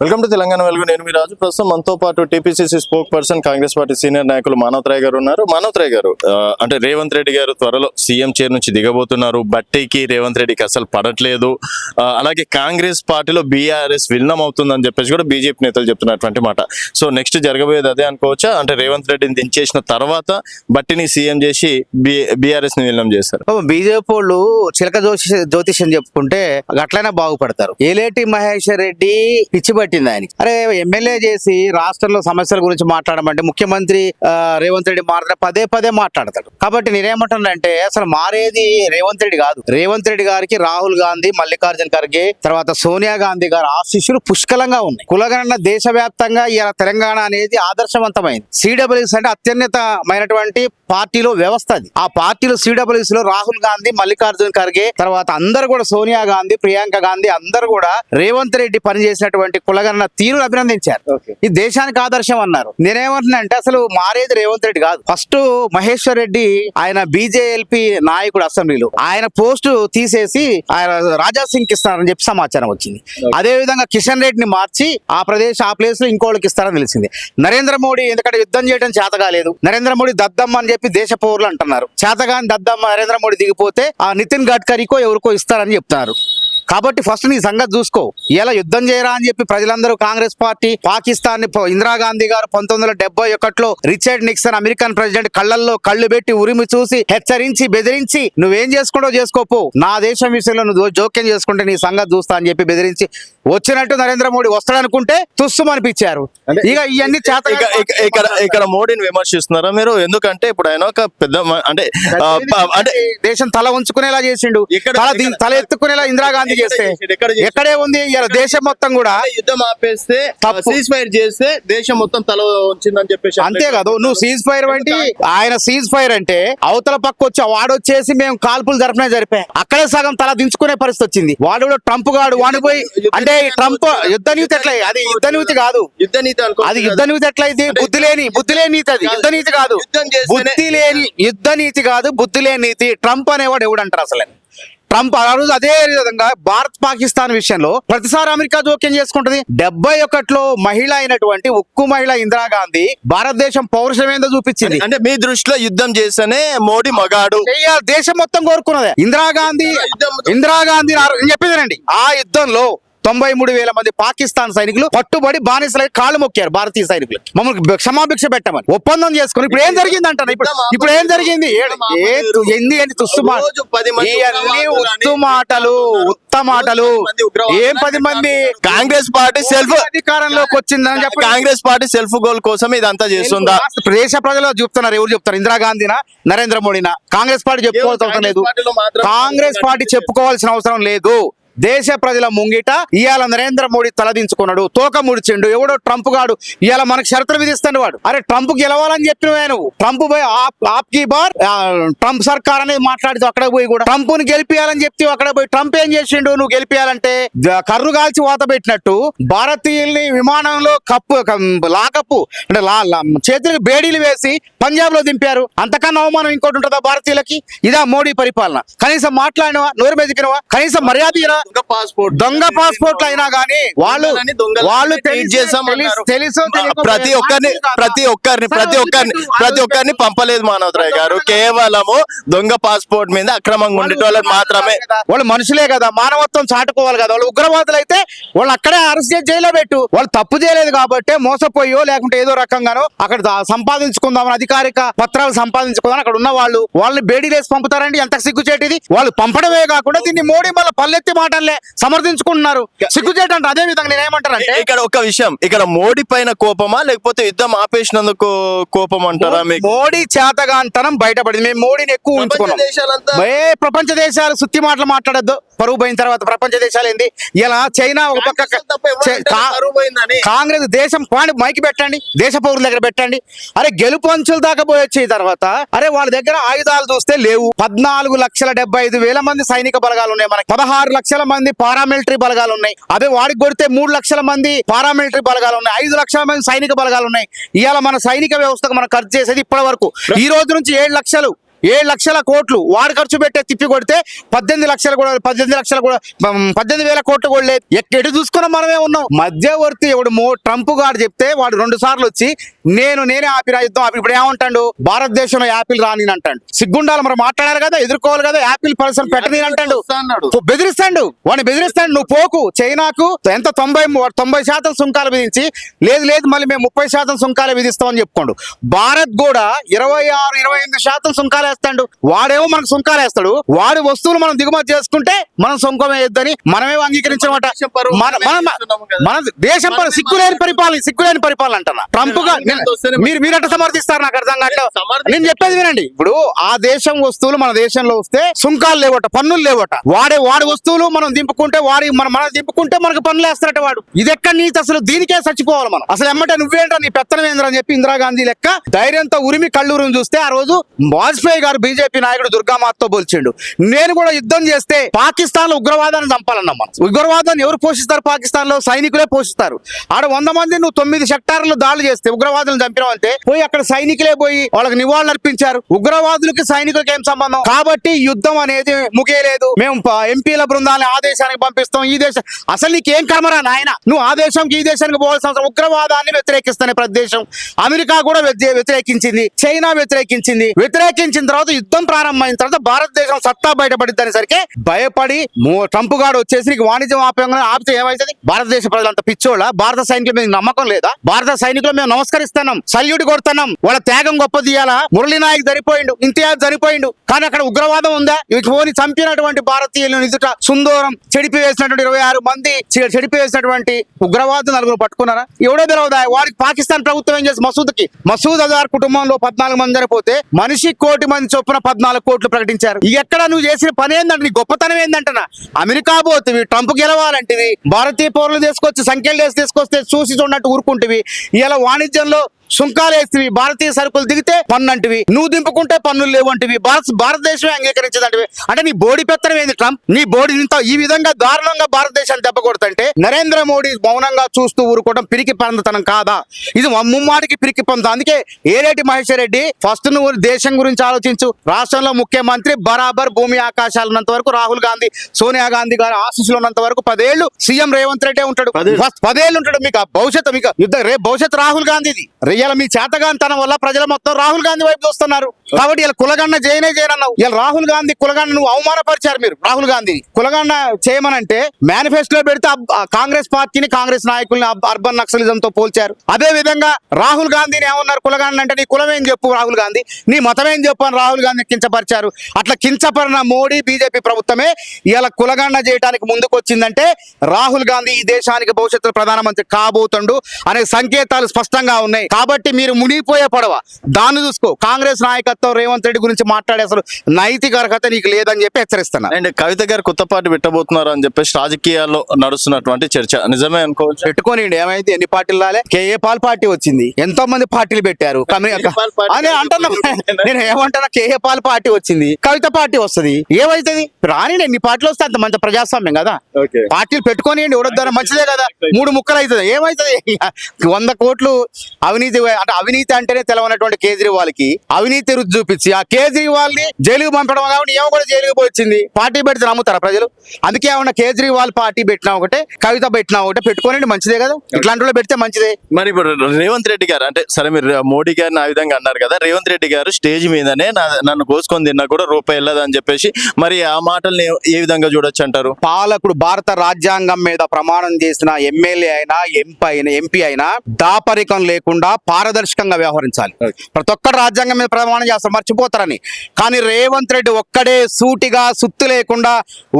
Welcome to Telangana వెలుగు. నేను మీ రాజు. ప్రస్తుతం మనతో పాటు TPCC spoke person Congress party senior నాయకులు మానవతరాయ్ గారు ఉన్నారు. మానవతరాయ్ గారు, అంటే రేవంత్ రెడ్డి గారు త్వరలో సీఎం చైర్ నుంచి దిగబోతున్నారు. బట్టీకి రేవంత్ రెడ్డికి అసలు పడట్లేదు. అలాగే కాంగ్రెస్ పార్టీలో బీఆర్ఎస్ విలీనం అవుతుందని చెప్పేసి కూడా బీజేపీ నేతలు చెప్తున్నటువంటి మాట. సో నెక్స్ట్ జరగబోయేది అదే అనుకోవచ్చా? అంటే రేవంత్ రెడ్డిని దించేసిన తర్వాత బట్టిని సీఎం చేసి బీఆర్ఎస్ ని విలీనం చేస్తారు. బీజేపీ వాళ్ళు చిలక జ్యోతిష్యం చెప్పుకుంటే అట్లనే బాగుపడతారు. ఏలేటి మహేశ్వర్ రెడ్డి పిచ్చి పట్టింది ఆయనకి. అరే ఎమ్మెల్యే చేసి రాష్ట్రంలో సమస్యల గురించి మాట్లాడమంటే ముఖ్యమంత్రి రేవంత్ రెడ్డి పదే పదే మాట్లాడతాడు. కాబట్టి నేనేమంటానంటే అసలు మారేది రేవంత్ రెడ్డి కాదు. రేవంత్ రెడ్డి గారికి రాహుల్ గాంధీ, మల్లికార్జున ఖర్గే, తర్వాత సోనియా గాంధీ గారి ఆశీస్సులు పుష్కలంగా ఉన్నాయి. కులగణన దేశవ్యాప్తంగా ఇలా తెలంగాణ అనేది ఆదర్శవంతమైంది. సిడబ్ల్యూఎస్ అంటే అత్యున్నతమైనటువంటి పార్టీలో వ్యవస్థ అది. ఆ పార్టీలో సిడబ్ల్యూఎస్ లో రాహుల్ గాంధీ, మల్లికార్జున ఖర్గే, తర్వాత అందరు కూడా సోనియా గాంధీ, ప్రియాంక గాంధీ అందరు కూడా రేవంత్ రెడ్డి పనిచేసినటువంటి కులగణన తీరును అభినందించారు. ఈ దేశానికి ఆదర్శం అన్నారు. నేనేమంటున్నా అంటే అసలు మారేది రేవంత్ రెడ్డి కాదు. ఫస్ట్ మహేశ్వర్ రెడ్డి ఆయన బీజేఎల్పీ నాయకుడు అసెంబ్లీలో ఆయన పోస్టు తీసేసి ఆయన రాజా సింగ్ ఇస్తారని చెప్పి సమాచారం వచ్చింది. అదే విధంగా కిషన్ రెడ్డిని మార్చి ఆ ప్లేస్ లో ఇంకోళ్ళకి ఇస్తారని తెలిసింది. నరేంద్ర మోడీ ఎందుకంటే యుద్ధం చేయడం చేత కాలేదు. నరేంద్ర మోడీ దద్దమ్మ అని చెప్పి దేశ పౌరులు అంటున్నారు. చేతగాని దద్దమ్మ నరేంద్ర మోడీ దిగిపోతే ఆ నితిన్ గడ్కరీకో ఎవరికో ఇస్తారని చెప్తున్నారు. కాబట్టి ఫస్ట్ నీ సంగతి చూసుకో. ఇలా యుద్ధం చేయరా అని చెప్పి ప్రజలందరూ కాంగ్రెస్ పార్టీ పాకిస్తాన్ ఇందిరాగాంధీ గారు 1971లో రిచర్డ్ నిక్సన్ అమెరికన్ ప్రెసిడెంట్ కళ్ళల్లో కళ్ళు పెట్టి ఉరిమి చూసి హెచ్చరించి బెదిరించి నువ్వేం చేసుకుంటో చేసుకోపో, నా దేశం విషయంలో నువ్వు జోక్యం చేసుకుంటే నీ సంగతి చూస్తా అని చెప్పి బెదిరించి వచ్చినట్టు నరేంద్ర మోడీ వస్తాడనుకుంటే తుస్సుమనిపించారు. ఇక ఇవన్నీ ఇక్కడ మోడీని విమర్శిస్తున్నారా మీరు? ఎందుకంటే ఇప్పుడు ఆయన ఒక పెద్ద అంటే దేశం తల ఉంచుకునేలా చేసిండు, తల ఎత్తుకునేలా ఇందిరాగాంధీ చేస్తే ఎక్కడే ఉంది. దేశం మొత్తం కూడా యుద్ధం ఆపేస్తే సీజ్ ఫైర్ చేస్తే దేశం మొత్తం తల వచ్చిందని చెప్పేసి అంతే కదా. నువ్వు సీజ్ ఫైర్ అంటే ఆయన సీజ్ ఫైర్ అంటే అవతల పక్క వచ్చి వాడొచ్చేసి మేము కాల్పులు జరిపాయి అక్కడే సగం తల దించుకునే పరిస్థితి వచ్చింది. వాడు కూడా ట్రంప్ గాడు వాడిపోయి అంటే ట్రంప్ యుద్ధ నీతి ఎట్లా? అది యుద్ధ నీతి కాదు. అది యుద్ధ నీతి ఎట్లయితే బుద్ధి లేని నీతి. అది యుద్ధ నీతి కాదు, యుద్ధ నీతి కాదు, బుద్ధి లేని నీతి. ట్రంప్ అనేవాడు ఎవడంటారు అసలు? ట్రంప్ ఆ రోజు అదే విధంగా భారత్ పాకిస్తాన్ విషయంలో ప్రతిసారి అమెరికా జోక్యం చేసుకుంటది. 71లో మహిళ అయినటువంటి ఉక్కు మహిళ ఇందిరాగాంధీ భారతదేశం పౌరుషం ఏందో చూపించింది. అంటే మీ దృష్టిలో యుద్ధం చేస్తేనే మోడీ మగాడు, దేశం మొత్తం కోరుకున్నదే. ఇందిరాగాంధీ చెప్పేదేనండి. ఆ యుద్ధంలో 93,000 మంది పాకిస్తాన్ సైనికులు పట్టుబడి బానిసలకి కాళ్ళు మొక్కారు భారతీయ సైనికులు. మమ్మల్ని క్షమాభిక్ష పెట్టమని ఒప్పందం చేసుకుని ఇప్పుడు ఏం జరిగింది అంటారు? ఇప్పుడు ఏం జరిగింది? మాటలు ఏం 10 మంది కాంగ్రెస్ పార్టీ సెల్ఫ్ అధికారంలోకి వచ్చిందని చెప్పి కాంగ్రెస్ పార్టీ సెల్ఫ్ గోల్ కోసం ఇదంతా చేస్తుందా? దేశ ప్రజలు చెప్తున్నారు. ఎవరు చెప్తారు? ఇందిరాగాంధీనా, నరేంద్ర మోడీనా? కాంగ్రెస్ పార్టీ చెప్పుకోవాల్సిన అవసరం లేదు. కాంగ్రెస్ పార్టీ చెప్పుకోవాల్సిన అవసరం లేదు. దేశ ప్రజల ముంగిట ఇవాళ నరేంద్ర మోడీ తలదించుకున్నాడు, తోక ముడిచిండు. ఎవడో ట్రంప్ గాడు ఇవాళ మనకు షరతులు విధిస్తాడు. వాడు అరే ట్రంప్ గెలవాలని చెప్పినవే నువ్వు. ట్రంప్ పోయి ఆప్కి బార్ ట్రంప్ సర్కార్ అనేది మాట్లాడితే అక్కడ పోయి కూడా ట్రంప్ ని గెలిపియాలని చెప్తే అక్కడ పోయి ట్రంప్ ఏం చేసిండు? నువ్వు గెలిపియాలంటే కర్రు కాల్చి వాత పెట్టినట్టు భారతీయుల్ని విమానంలో లాకప్పు అంటే చేతులకు బేడీలు వేసి పంజాబ్ లో దింపారు. అంతకన్నా అవమానం ఇంకోటి ఉంటుందా భారతీయులకి? ఇదా మోడీ పరిపాలన? కనీసం మాట్లాడినవా? నోరు మెదికినవా? కనీసం మర్యాద దొంగ పాస్పోర్ట్లు అయినా గానీ వాళ్ళు తెలుసు ప్రతి ఒక్కరిని పంపలేదు మానవతరాయ్ గారు. కేవలము దొంగ పాస్పోర్ట్ మీద అక్రమంగా ఉండేటోళ్ళని మాత్రమే. వాళ్ళు మనుషులే కదా, మానవత్వం చాటుకోవాలి కదా. వాళ్ళు ఉగ్రవాదులు అయితే వాళ్ళు అక్కడే అరెస్ట్ చేసి జైల్లో పెట్టు. వాళ్ళు తప్పు చేయలేదు కాబట్టి మోసపోయో లేకుంటే ఏదో రకంగానో అక్కడ సంపాదించుకుందామని అధికారిక పత్రాలు సంపాదించుకుందామని అక్కడ ఉన్న వాళ్ళని బేడీలేసి పంపుతారండి. ఎంత సిగ్గుచేటిది. వాళ్ళు పంపడమే కాకుండా దీన్ని మోడీ మళ్ళీ పల్లెత్తి మాటలే సమర్థించుకుంటున్నారు. సిగ్గుచేటంటే అదే విధంగా నేనేమంటారంటే ఇక్కడ ఒక విషయం, ఇక్కడ మోడీ పైన కోపమా లేకపోతే యుద్ధం ఆపేసినందుకు కోపం అంటారా? మోడీ చేతగాంతనం బయటపడింది. మేము మోడీని ఎక్కువ ఉంచుకున్నాం. ప్రపంచ దేశాలు సుత్తి మాటలు మాట్లాడద్దు. పరువు పోయిన తర్వాత ప్రపంచ దేశాలు ఏంది? ఇలా చైనా ఒక పక్క కాంగ్రెస్ దేశం మైకి పెట్టండి, దేశ పౌరుల దగ్గర పెట్టండి. అరే గెలుపు అంచుల దాకా పోయి వచ్చే తర్వాత అరే వాళ్ళ దగ్గర ఆయుధాలు చూస్తే లేవు. 14,75,000 మంది సైనిక బలగాలు ఉన్నాయి. మనకి 16 లక్షల మంది పారామిలిటరీ బలగాలు ఉన్నాయి. అదే వాడికి కొడితే 3 లక్షల మంది పారామిలిటరీ బలగాలు ఉన్నాయి. 5 లక్షల మంది సైనిక బలగాలు ఉన్నాయి. ఇవాళ మన సైనిక వ్యవస్థకు మనం ఖర్చు చేసేది ఇప్పటి వరకు ఈ రోజు నుంచి 7 లక్షలు 7 లక్షల కోట్లు వాడు ఖర్చు పెట్టే తిప్పి కొడితే 18 లక్షలు కూడా 18,000 కోట్లు కూడా లేదు. ఎటు చూసుకున్నా మనమే ఉన్నాం. మధ్యవర్తి ఎవడు ట్రంప్ గారు చెప్తే వాడు 2 సార్లు వచ్చి నేనే ఆపిన యుద్ధం ఆపి ఇప్పుడు ఏమంటాడు, భారతదేశంలో యాపిల్ రాని అంటాడు. సిగ్గుండాలి, మరి మాట్లాడాలి కదా, ఎదుర్కోవాలి కదా. యాపిల్ పర్సన్ పెట్టని అంటాడు, బెదిరిస్తాడు, వాడిని బెదిరిస్తాడు. నువ్వు పోకు చైనాకు ఎంత 90% సుంకాలు విధించి లేదు మళ్ళీ మేము 30% సుంకాలు విధిస్తామని చెప్పుకోండు. భారత్ కూడా 26-28% సుంకాలు వేస్తాడు. వాడేమో మనకు సుంకాలు వేస్తాడు. వాడి వస్తువులు మనం దిగుమతి చేసుకుంటే మనం సుంకం వేయొద్దని మనమే అంగీకరించమాట. మన దేశం సిగ్గులేని పరిపాలన అంటున్నా. ట్రంప్ గా మీరట సమర్థిస్తారు, నాకు అర్థం కావట్లేదు. నేను చెప్పేది వినండి. ఇప్పుడు ఆ దేశం వస్తువులు మన దేశంలో వస్తే సుంకాలు లేవట, పన్నులు లేవట. వాడి వస్తువులు మనం దింపుకుంటే మనం దింపుకుంటే మనకు పన్నులు వేస్తారట వాడు. ఇది ఎక్కడ నీతి అసలు? దీనికే చచ్చిపోవాలి మనం. అసలు ఎమ్మటే నువ్వేంట్రా నీ పెత్తనం ఏంద్ర అని చెప్పి ఇందిరాగాంధీ లెక్క ధైర్యంతో ఉరిమి కళ్ళూరుని చూస్తే ఆ రోజు వాజ్పేయి గారు బీజేపీ నాయకుడు దుర్గామాతతో పోల్చిండు. నేను కూడా యుద్ధం చేస్తే పాకిస్తాన్ లో ఉగ్రవాదాన్ని చంపాలన్నా. మనం ఉగ్రవాదాన్ని ఎవరు పోషిస్తారు? పాకిస్తాన్ లో సైనికులే పోషిస్తారు. ఆడ 100 మంది నువ్వు 9 సెక్టార్లు దాడులు చేస్తే ఉగ్రవాదులను చంపినావు అంటే పోయి అక్కడ సైనికులే పోయి వాళ్ళకి నివాళులు అర్పించారు. ఉగ్రవాదులకి సైనికులకి ఏం సంబంధం? కాబట్టి యుద్ధం అనేది ముగియలేదు. మేము ఎంపీల బృందాన్ని ఆ దేశానికి పంపిస్తాం, ఈ దేశం అసలు నీకేం కర్మరా నాయన? నువ్వు ఆ దేశంకి ఈ దేశానికి పోవాల్సిన అవసరం. ఉగ్రవాదాన్ని వ్యతిరేకిస్తానే ప్రతి దేశం. అమెరికా కూడా వ్యతిరేకించింది, చైనా వ్యతిరేకించిన తర్వాత యుద్ధం ప్రారంభమైన తర్వాత భారతదేశం సత్తా బయటపడిద్దని సరికి భయపడి ట్రంప్ గాడు వచ్చేసి నీకు వాణిజ్యం ఆపితే ఏమైతుంది? భారతదేశ ప్రజలంతా పిచ్చోళ్ళ? భారత సైనికుల మీద నమ్మకం లేదా? భారత సైనికులు మేము నమస్కరిస్తున్నాం, సల్యూట్ కొడుతున్నాం, వాళ్ళ త్యాగం గొప్పది. ఇయ్యాల మురళీ నాయక్ సరిపోయిండు, ఇంతియాజ్ సరిపోయిండు, కానీ అక్కడ ఉగ్రవాదం ఉందా? పోని చంపినటువంటి భారతీయులను ఎదుట సుందూరం చెడిపివేసినటువంటి 26 మంది చెడిపివేసినటువంటి ఉగ్రవాదులు 4 పట్టుకున్నారా? ఎవడో తెలవదా? వాడికి పాకిస్తాన్ ప్రభుత్వం ఏం చేసి మసూద్ అజార్ కుటుంబంలో 14 మంది చనిపోతే మనిషి 1 కోటి మంది చొప్పున 14 కోట్లు ప్రకటించారు. ఎక్కడ నువ్వు చేసిన పని ఏందంటే, నీ గొప్పతనం ఏందంటనా? అమెరికా పోతివి, ట్రంప్ గెలవాలంటివి, భారతీయ పౌరులు తీసుకొచ్చి సంఖ్యలు తీసుకొస్తే చూసి చూడనట్టు ఊరుకుంటివి. ఇలా వాణిజ్యంలో సుంకాలు వేస్తేవి, భారతీయ సరుకులు దిగితే పన్ను అంటివి, నువ్వు దింపుకుంటే పన్నులు లేవు అంటివి, భారతదేశమే అంగీకరించదంటివి. అంటే నీ బోడి పెత్తనం ఏంది ట్రంప్? నీ బోడి ఈ విధంగా దారుణంగా భారతదేశాన్ని దెబ్బ కొడుతుంటే నరేంద్ర మోడీ మౌనంగా చూస్తూ ఊరుకోవడం పిరికి పందతనం కాదా? ఇది ముమ్మాటికి పిరికి పంద. అందుకే ఏలేటి మహేశ్వర్ రెడ్డి ఫస్ట్ నువ్వు దేశం గురించి ఆలోచించు. రాష్ట్రంలో ముఖ్యమంత్రి బరాబర్ భూమి ఆకాశాలు ఉన్నంత వరకు రాహుల్ గాంధీ, సోనియా గాంధీ గారి ఆశీస్సులు ఉన్నంత వరకు 10 ఏళ్ళు సీఎం రేవంత్ రెడ్డి ఉంటాడు. 10 ఏళ్ళు ఉంటాడు. మీకు భవిష్యత్తు, మీకు రేపు భవిష్యత్తు రాహుల్ గాంధీది. ఇలా మీ చేతగాంతనం వల్ల ప్రజల మొత్తం రాహుల్ గాంధీ వైపు చూస్తున్నారు. కాబట్టి ఇలా కులగన్న చేయనన్నావు. ఇలా రాహుల్ గాంధీ కులగన్న నువ్వు అవమానపరిచారు. మీరు రాహుల్ గాంధీ కులగన్న చేయమనంటే మేనిఫెస్టోలో పెడితే కాంగ్రెస్ పార్టీని, కాంగ్రెస్ నాయకుల్ని అర్బన్ నక్సలిజం తో పోల్చారు. అదే విధంగా రాహుల్ గాంధీని ఏమన్నారు? కులగన్న అంటే నీ కులం ఏం చెప్పు రాహుల్ గాంధీ, నీ మతం ఏం చెప్పు అని రాహుల్ గాంధీ కించపరిచారు. అట్లా కించపరిన మోడీ బీజేపీ ప్రభుత్వమే ఇలా కులగన్న చేయడానికి ముందుకు వచ్చిందంటే రాహుల్ గాంధీ ఈ దేశానికి భవిష్యత్తు ప్రధానమంత్రి కాబోతుండు అనే సంకేతాలు స్పష్టంగా ఉన్నాయి. కాబట్టి మీరు మునిగిపోయే పడవ దాన్ని చూసుకో. కాంగ్రెస్ నాయకత్వం రేవంత్ రెడ్డి గురించి మాట్లాడే అసలు నైతిక అర్హత నీకు లేదని చెప్పి హెచ్చరిస్తున్నా. అండ్ కవిత గారు కొత్త పార్టీ పెట్టబోతున్నారు అని చెప్పేసి రాజకీయాల్లో నడుస్తున్నటువంటి చర్చ నిజమే అనుకోవచ్చు. పెట్టుకోని ఏమైంది? ఎన్ని పార్టీలు రాలే? కేఏ పాల్ పార్టీ వచ్చింది, ఎంతో మంది పార్టీలు పెట్టారు. అదే అంటున్నా నేను, ఏమంటున్నా? కేఏ పాల్ పార్టీ వచ్చింది, కవిత పార్టీ వస్తుంది. ఏమైతుంది? రాని ఎన్ని పార్టీలు వస్తే అంత మంచి ప్రజాస్వామ్యం కదా. పార్టీలు పెట్టుకొని ఎవడొద్దారా? మంచిదే కదా. 3 ముక్కలు అవుతుంది. ఏమైతుంది? 100 కోట్లు అవినీతి. అంటే అవినీతి అంటేనే తెలవనటువంటి కేజ్రీవాల్ కి అవినీతి రుచి చూపించి ఆ కేజ్రీవాల్ ని జైలుకు పంపడం కాబట్టి ఏమో కూడా జైలుకు వచ్చింది. పార్టీ పెడితే నమ్ముతారా ప్రజలు? అందుకే ఏమన్నా కేజ్రీవాల్ పార్టీ పెట్టినా ఒకటే, కవిత పెట్టినా ఒకటే, పెట్టుకోనండి మంచిదే కదా. ఇట్లాంటి వాళ్ళు పెడితే మంచిదే. మరి ఇప్పుడు రేవంత్ రెడ్డి గారు అంటే సరే, మీరు మోడీ గారిని ఆ విధంగా అన్నారు కదా, రేవంత్ రెడ్డి గారు స్టేజ్ మీదనే నన్ను కోసుకొని తిన్నా కూడా రూపాయి వెళ్ళదు అని చెప్పేసి, మరి ఆ మాటల్ని ఏ విధంగా చూడొచ్చు అంటారు? పాలకుడు భారత రాజ్యాంగం మీద ప్రమాణం చేసిన ఎమ్మెల్యే అయినా ఎంపీ అయినా దాపరికం లేకుండా పారదర్శకంగా వ్యవహరించాలి. ప్రతి ఒక్కరు రాజ్యాంగం మీద ప్రమాణం చేస్తారు, మర్చిపోతారని. కానీ రేవంత్ రెడ్డి ఒక్కడే సూటిగా సుత్తు లేకుండా,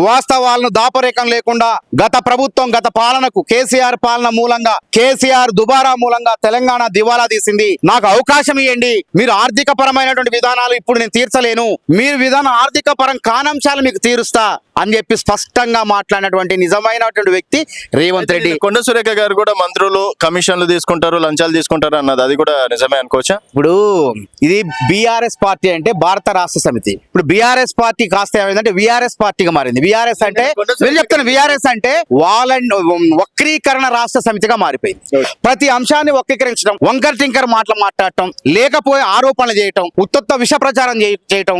వాస్తవాలను దాపరికం లేకుండా, గత ప్రభుత్వం గత పాలనకు కేసీఆర్ పాలన మూలంగా, కేసీఆర్ దుబారా మూలంగా తెలంగాణ దివాలా తీసింది, నాకు అవకాశం ఇవ్వండి, మీరు ఆర్థిక పరమైనటువంటి విధానాలు ఇప్పుడు నేను తీర్చలేను, మీరు విధానం ఆర్థిక పరం కానంశాలు మీకు తీరుస్తా అని చెప్పి స్పష్టంగా మాట్లాడినటువంటి నిజమైనటువంటి వ్యక్తి రేవంత్ రెడ్డి. కొండ సురేఖ గారు కూడా మంత్రులు కమిషన్లు తీసుకుంటారు, లంచాలు తీసుకుంటారు అన్నది అది కూడా నిజమే అనుకోవచ్చా? ఇప్పుడు ఇది బీఆర్ఎస్ పార్టీ అంటే భారత రాష్ట్ర సమితి. ఇప్పుడు బీఆర్ఎస్ పార్టీ కాస్త ఏమైందంటే విఆర్ఎస్ పార్టీగా మారింది. విఆర్ఎస్ అంటే నేను చెప్తాను, విఆర్ఎస్ అంటే వక్రీకరణ రాష్ట్ర సమితిగా మారిపోయింది. ప్రతి అంశాన్ని వక్రీకరించడం, వంకర్ టింకర్ మాటలు మాట్లాడటం, లేకపోతే ఆరోపణలు చేయటం, ఉత్తత్త విష ప్రచారం చేయటం.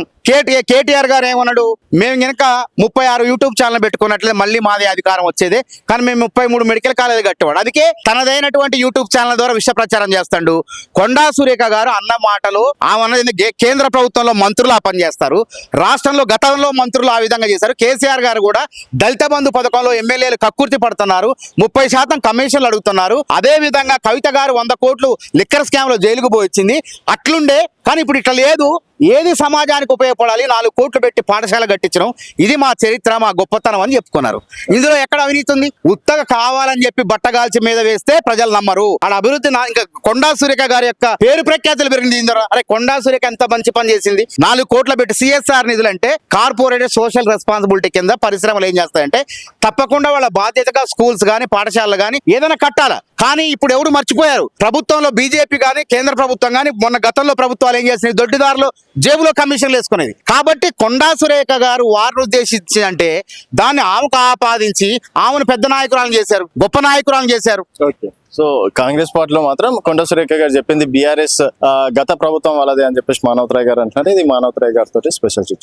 కేటీఆర్ గారు ఏమన్నాడు, మేము గనక 36 యూట్యూబ్ ఛానల్ పెట్టుకున్నట్లే మళ్ళీ మాదే అధికారం వచ్చేదే, కానీ మేము 33 మెడికల్ కాలేజ్ కట్టేవాడు. అందుకే తనదైనటువంటి యూట్యూబ్ ఛానల్ ద్వారా విష ప్రచారం చేస్తాడు. కొండా సురేఖ గారు అన్న మాటలు ఆమె కేంద్ర ప్రభుత్వంలో మంత్రులు ఆ పని చేస్తారు, రాష్ట్రంలో గతంలో మంత్రులు ఆ విధంగా చేశారు. కేసీఆర్ గారు కూడా దళిత బంధు పథకంలో ఎమ్మెల్యేలు కక్కుర్తి పడుతున్నారు, 30% కమిషన్లు అడుగుతున్నారు. అదే విధంగా కవిత గారు 100 కోట్లు లిక్కర్ స్కామ్ లో జైలుకు పోయింది. అట్లుండే, కానీ ఇప్పుడు ఇట్లా లేదు. ఏది సమాజానికి ఉపయోగపడాలి, 4 కోట్లు పెట్టి పాఠశాల కట్టించడం, ఇది మా చరిత్ర, మా గొప్పతనం అని చెప్పుకున్నారు. ఇందులో ఎక్కడ అవినీతి ఉంది? ఉత్తగా కావాలని చెప్పి బట్టగాల్చి మీద వేస్తే ప్రజలు నమ్మరు. ఆడ అభివృద్ధి ఇంకా కొండా సురేఖ గారి యొక్క పేరు ప్రఖ్యాతులు పెరిగింది ఇందులో. అరే కొండా సురేఖ ఎంత మంచి పని చేసింది. 4 కోట్లు పెట్టి సిఎస్ఆర్ నిధులు అంటే కార్పొరేట్ సోషల్ రెస్పాన్సిబిలిటీ కింద పరిశ్రమలు ఏం చేస్తాయంటే తప్పకుండా వాళ్ళ బాధ్యతగా స్కూల్స్ గానీ పాఠశాలలు గానీ ఏదైనా కట్టాలా. కానీ ఇప్పుడు ఎవరు మర్చిపోయారు, ప్రభుత్వంలో బీజేపీ గానీ కేంద్ర ప్రభుత్వం గానీ మొన్న గతంలో ప్రభుత్వాలు ఏం చేసినాయి, దొడ్డిదారులు జేబులో కమిషన్లు వేసుకునేది. కాబట్టి కొండా సురేఖ గారు వారిని ఉద్దేశించి అంటే దాన్ని ఆమెకు ఆపాదించి ఆమెను పెద్ద నాయకురాలను చేశారు, గొప్ప నాయకురాలను చేశారు. సో కాంగ్రెస్ పార్టీలో మాత్రం కొండ సురేఖ గారు చెప్పింది బీఆర్ఎస్ గత ప్రభుత్వం వాళ్ళదే అని చెప్పేసి మానవతరాయ్ గారు అంటున్నారు. ఇది మానవతరాయ్ గారితో స్పెషల్